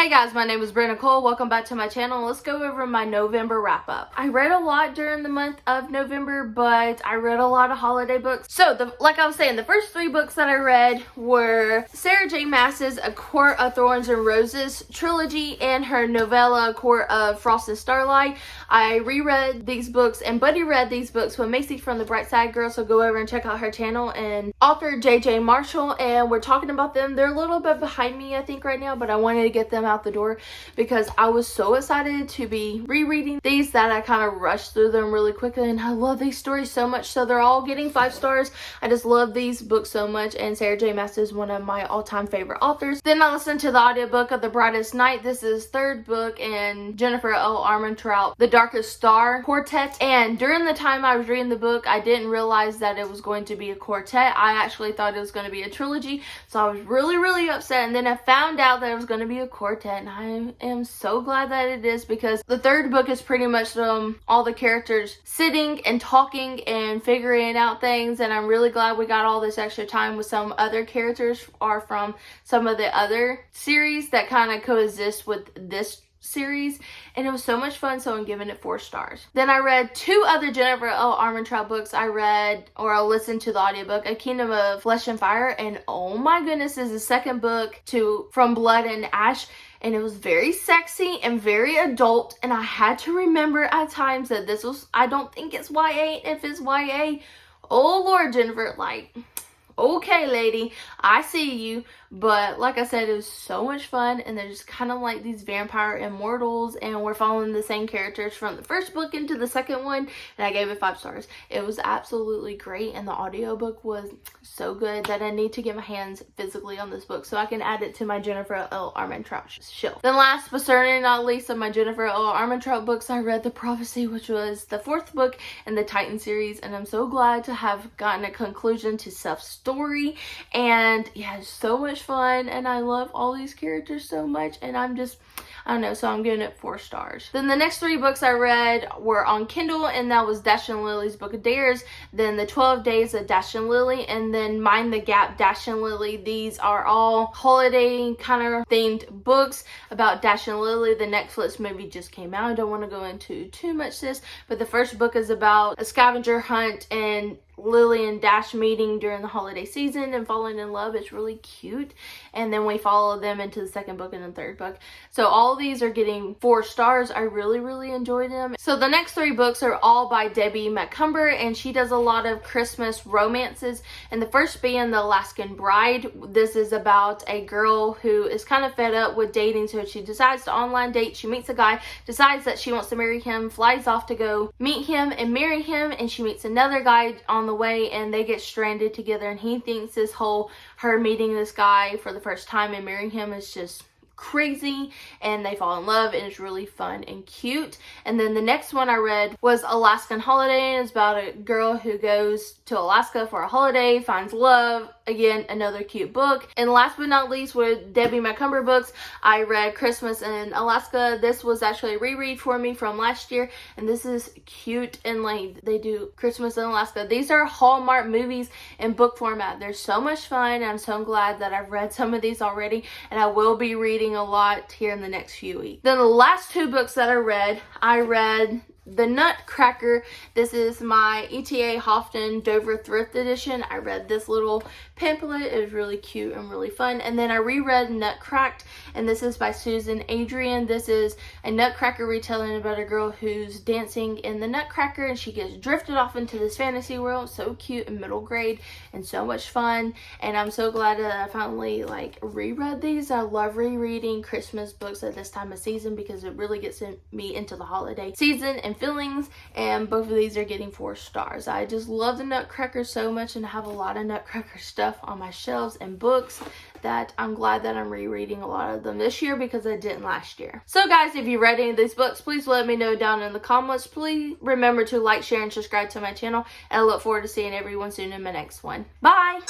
Hey guys, my name is Brenda Cole. Welcome back to my channel. Let's go over my November wrap up. I read a lot during the month of November, but I read a lot of holiday books. So, like I was saying, the first 3 books that I read were Sarah J Maas's A Court of Thorns and Roses trilogy and her novella A Court of Frost and Starlight. I reread these books and Buddy read these books with Macy from the Bright Side Girl, so go over and check out her channel, and author J Marshall, and we're talking about them. They're a little bit behind me, I think, right now, but I wanted to get them out the door because I was so excited to be rereading these that I kind of rushed through them really quickly, and I love these stories so much. So they're all getting 5 stars. I just love these books so much, and Sarah J Maas is one of my all-time favorite authors. Then I listened to the audiobook of The Brightest Night. This is 3rd book in Jennifer L. Armentrout, The Darkest Star Quartet, and during the time I was reading the book, I didn't realize that it was going to be a quartet. I actually thought it was going to be a trilogy, so I was really upset, and then I found out that it was going to be a quartet, and I am so glad that it is, because the 3rd book is pretty much all the characters sitting and talking and figuring out things, and I'm really glad we got all this extra time with some other characters or from some of the other series that kind of coexist with this series, and it was so much fun, so I'm giving it 4 stars. Then I read 2 other Jennifer L. Armentrout books. I listened to the audiobook, A Kingdom of Flesh and Fire, and oh my goodness, is the 2nd book to From Blood and Ash, and it was very sexy and very adult, and I had to remember at times that this was, I don't think it's YA. If it's YA, oh Lord, Jennifer, like, okay lady, I see you. But like I said, it was so much fun, and they're just kind of like these vampire immortals, and we're following the same characters from the 1st book into the 2nd one, and I gave it 5 stars. It was absolutely great, and the audiobook was so good that I need to get my hands physically on this book so I can add it to my Jennifer L. Armentrout shelf. Then last but certainly not least of my Jennifer L. Armentrout books, I read The Prophecy, which was the 4th book in the Titan series, and I'm so glad to have gotten a conclusion to Seth's story, and yeah, it's so much fun, and I love all these characters so much, and I don't know, so I'm giving it 4 stars. Then the next 3 books I read were on Kindle, and that was Dash and Lily's Book of Dares, then The 12 Days of Dash and Lily, and then Mind the Gap, Dash and Lily. These are all holiday kind of themed books about Dash and Lily. The Netflix movie just came out. I don't want to go into too much this, but the 1st book is about a scavenger hunt and Lily and Dash meeting during the holiday season and falling in love. It's really cute, and then we follow them into the 2nd book and the 3rd book. So all these are getting 4 stars. I really enjoyed them. So the next 3 books are all by Debbie McCumber, and she does a lot of Christmas romances, and the first being The Alaskan Bride. This is about a girl who is kind of fed up with dating, so she decides to online date. She meets a guy, decides that she wants to marry him, flies off to go meet him and marry him, and she meets another guy on the way, and they get stranded together, and he thinks this whole her meeting this guy for the first time and marrying him is just crazy, and they fall in love, and it's really fun and cute. And then the next one I read was Alaskan Holidays. It's about a girl who goes to Alaska for a holiday, finds love. Again, another cute book. And last but not least, with Debbie McCumber books, I read Christmas in Alaska. This was actually a reread for me from last year, and this is cute, and like they do Christmas in Alaska. These are Hallmark movies in book format. They're so much fun, and I'm so glad that I've read some of these already, and I will be reading a lot here in the next few weeks. Then the last 2 books that I read The Nutcracker. This is my ETA Houghton Dover Thrift Edition. I read this little pamphlet. It was really cute and really fun. And then I reread Nutcracked, and this is by Susan Adrian. This is a Nutcracker retelling about a girl who's dancing in the Nutcracker, and she gets drifted off into this fantasy world. So cute and middle grade and so much fun, and I'm so glad that I finally reread these. I love rereading Christmas books at this time of season because it really gets me into the holiday season and feelings, and both of these are getting 4 stars. I just love the Nutcracker so much, and I have a lot of Nutcracker stuff on my shelves and books that I'm glad that I'm rereading a lot of them this year because I didn't last year. So guys, if you read any of these books, please let me know down in the comments. Please remember to like, share, and subscribe to my channel, and I look forward to seeing everyone soon in my next one. Bye!